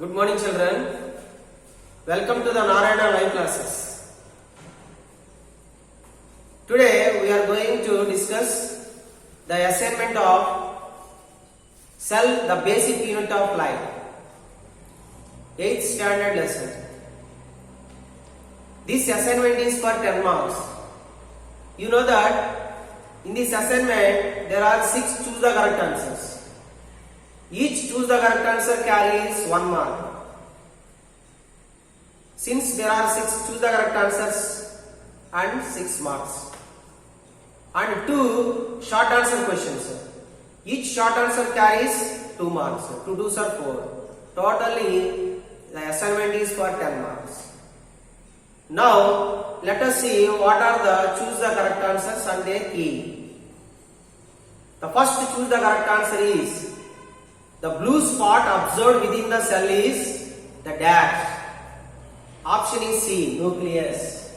Good morning, children. Welcome to the Narayana live classes. Today we are going to discuss the assignment of cell, the basic unit of life, 8th standard lesson. This assignment is for 10 marks. You know that in this assignment there are 6 choose the correct answers. Each choose the correct answer carries 1 mark. Since there are 6 choose the correct answers and 6 marks. And 2 short answer questions. Each short answer carries 2 marks. 2 2s are 4. Totally the assignment is for 10 marks. Now let us see what are the choose the correct answers and their key. The first choose the correct answer is the blue spot observed within the cell is the dash. Option is C, nucleus.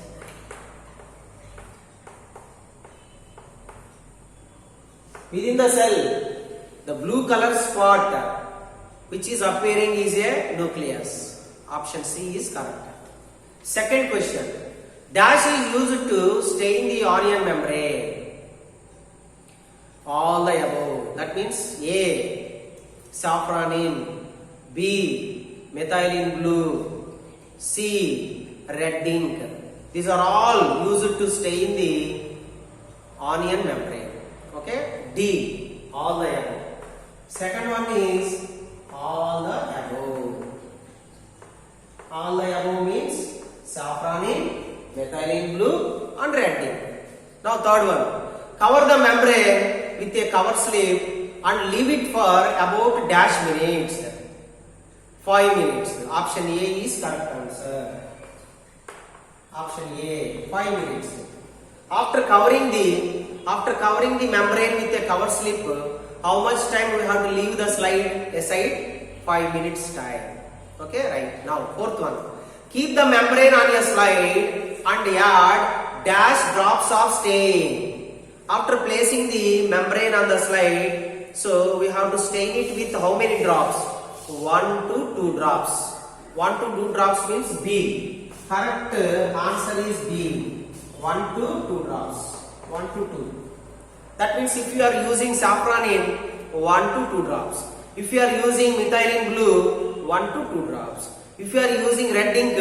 Within the cell, the blue color spot which is appearing is a nucleus. Option C is correct. Second question. Dash is used to stain the onion membrane. All the above. That means A, saffronin, B, methylene blue, C, red ink. These are all used to stain the onion membrane. Okay? D, all the above. Second one is all the above. All the above means saffronin, methylene blue and red ink. Now third one. Cover the membrane with a cover slip and leave it for about dash minutes. 5 minutes. Option A is correct answer. Option A, 5 minutes. After covering the membrane with a cover slip, how much time we have to leave the slide aside? 5 minutes time. Okay, right. Now fourth one. Keep the membrane on a slide and add dash drops of stain. After placing the membrane on the slide, so we have to stain it with how many drops? 1 to 2 drops. 1 to 2 drops means B. Correct answer is B. 1 to 2 drops. 1 to 2. That means if you are using saffronin, 1 to 2 drops. If you are using methylene blue, 1 to 2 drops. If you are using red ink,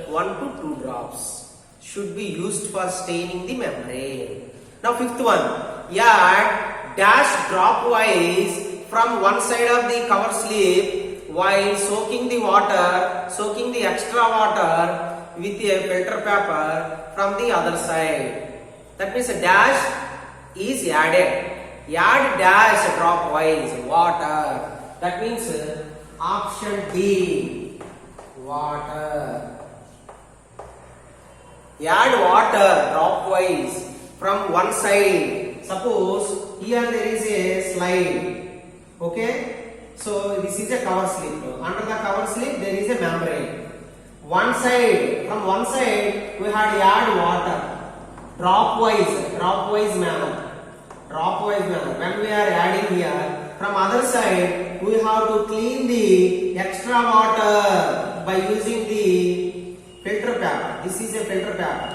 1 to 2 drops should be used for staining the membrane. Now fifth one. Add dash dropwise from one side of the cover slip while soaking the extra water with a filter paper from the other side. That means a dash is added. Add dash dropwise water. That means option D, water. Add water dropwise from one side. Suppose here there is a slide. Okay, so this is a cover slip. Under the cover slip there is a membrane. From one side we had add water dropwise manner. When we are adding here, from other side we have to clean the extra water by using the filter paper. This is a filter paper.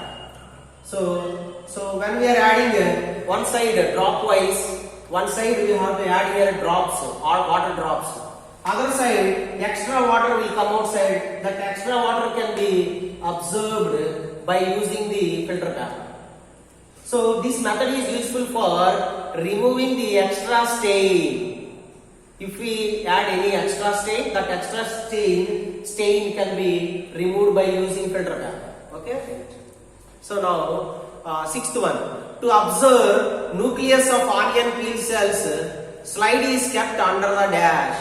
So when we are adding one side dropwise, one side we have to add here drops or water drops. Other side extra water will come outside. That extra water can be absorbed by using the filter paper. So this method is useful for removing the extra stain. If we add any extra stain, that extra stain can be removed by using filter paper. Okay. So now sixth one. To observe nucleus of onion peel cells, slide is kept under the dash.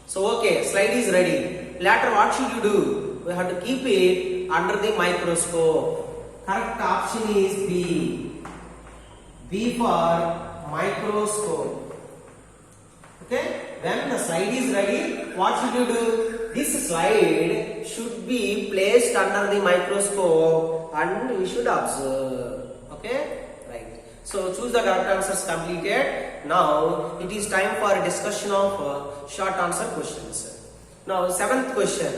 So okay, slide is ready. Later what should you do? We have to keep it under the microscope. Correct option is B. B for microscope. Okay, when the slide is ready, what should you do? This slide should be placed under the microscope and we should observe. Okay, right. So choose the correct answers completed. Now it is time for a discussion of short answer questions. Now, seventh question.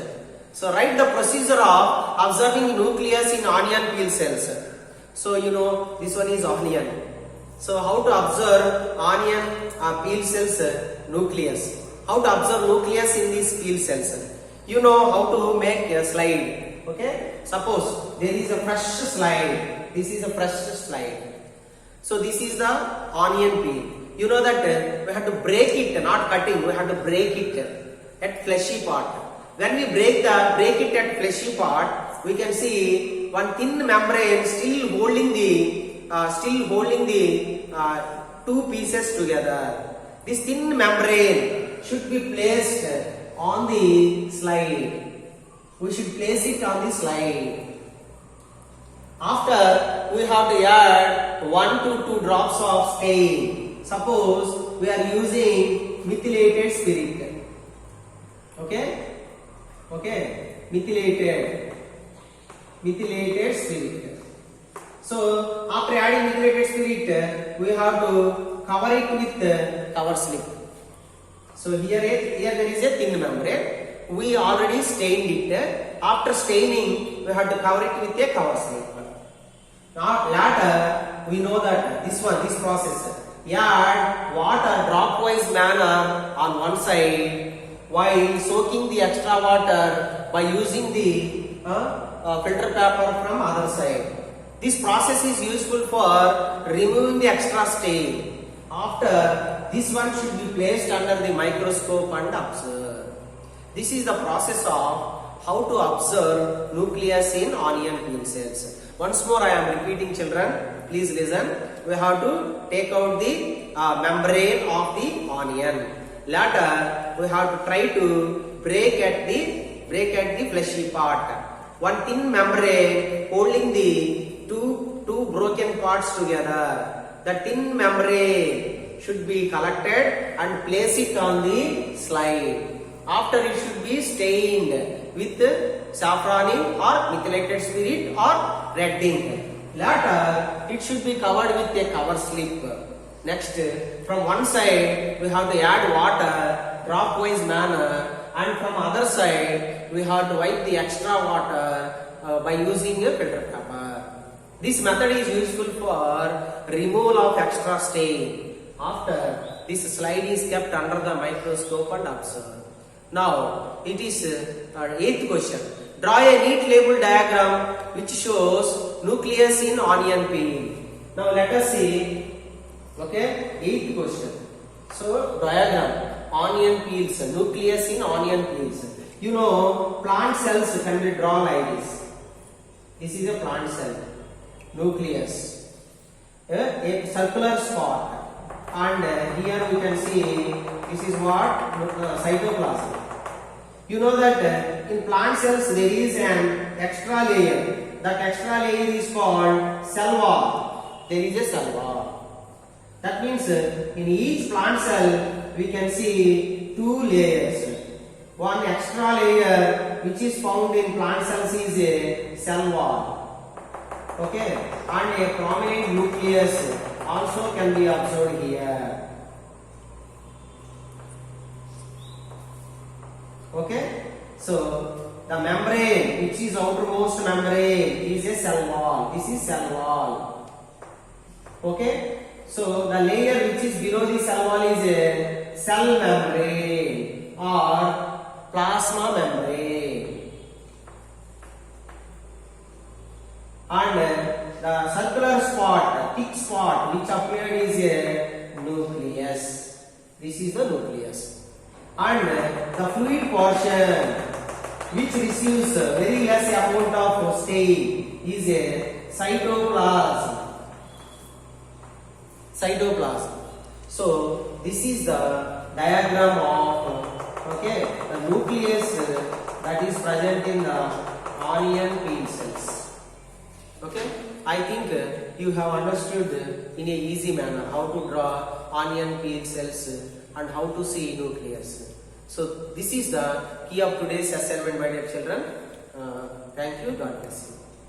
So, write the procedure of observing nucleus in onion peel cells. So, you know, this one is onion. So, how to observe onion peel cells nucleus? How to observe nucleus in these peel cells? You know how to make a slide. Okay? Suppose there is a fresh slide. This is a fresh slide. So, this is the onion peel. You know that we have to break it, not cutting. We have to break it at fleshy part. When we break it at fleshy part, we can see one thin membrane still holding the two pieces together. This thin membrane should be placed on the slide. We should place it on the slide. After, we have to add 1 to 2 drops of stain. Suppose we are using methylated spirit. Okay? Methylated spirit. So, after adding methylated spirit, we have to cover it with cover slip. So, here there is a thin membrane. We already stained it. After staining, we have to cover it with a cover slip. Now, later, we know that this process, add water dropwise manner on one side while soaking the extra water by using the filter paper from other side. This process is useful for removing the extra stain. After, this one should be placed under the microscope and observe. This is the process of how to observe nucleus in onion peel cells. Once more I am repeating, children, please listen. We have to take out the membrane of the onion. Later, we have to try to break at the fleshy part. One thin membrane holding the two broken parts together. The thin membrane should be collected and place it on the slide. After, it should be stained with saffronin or methylated spirit or red ink. Later, it should be covered with a cover slip. Next, from one side, we have to add water dropwise manner, and from other side, we have to wipe the extra water by using a filter paper. This method is useful for removal of extra stain. After, this slide is kept under the microscope and observed. Now, it is our 8th question. Draw a neat label diagram which shows nucleus in onion peel. Now, let us see. Okay, 8th question. So, diagram, onion peels, nucleus in onion peels. You know, plant cells can be drawn like this. This is a plant cell, nucleus, a circular spot. And here we can see this is what cytoplasm. You know that in plant cells there is an extra layer. That extra layer is called cell wall. There is a cell wall. That means in each plant cell we can see 2 layers. One extra layer which is found in plant cells is a cell wall. Okay, and a prominent nucleus also can be observed here. Okay, so the membrane which is outermost membrane is a cell wall. This is cell wall. Okay, so the layer which is below the cell wall is a cell membrane or plasma membrane. And the circular spot, thick spot which appeared is a nucleus. This is the nucleus. And the fluid portion which receives very less amount of stain is a cytoplasm. So this is the diagram of the nucleus that is present in the onion peel cells. Okay, I think you have understood in a easy manner how to draw onion peel cells and how to see nucleus. So this is the key of today's assignment, my dear children. Thank you. God bless you.